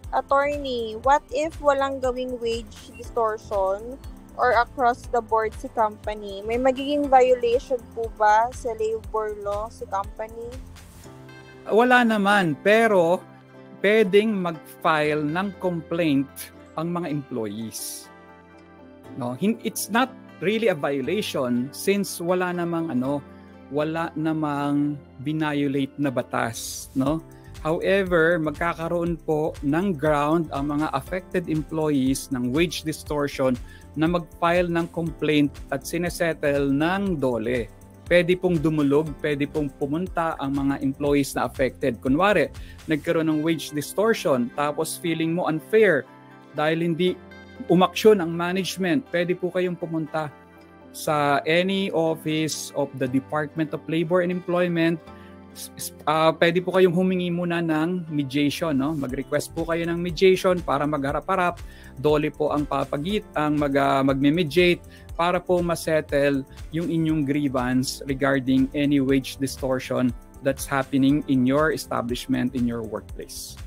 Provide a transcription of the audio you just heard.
Attorney, what if walang gawing wage distortion or across the board si company? May magiging violation po ba sa labor law si company? Wala naman, pero pwedeng mag-file ng complaint ang mga employees. No, it's not really a violation since wala namang binayolate na batas, no? However, magkakaroon po ng ground ang mga affected employees ng wage distortion na mag-file ng complaint at sinesettle ng DOLE. Pwede pong dumulog, pwede pong pumunta ang mga employees na affected. Kunwari, nagkaroon ng wage distortion tapos feeling mo unfair dahil hindi umaksyon ang management, pwede po kayong pumunta sa any office of the Department of Labor and Employment. Pwede po kayong humingi muna ng mediation, no? Mag-request po kayo ng mediation para magharap-harap. DOLE po ang magme-mediate para po masettle yung inyong grievance regarding any wage distortion that's happening in your establishment, in your workplace.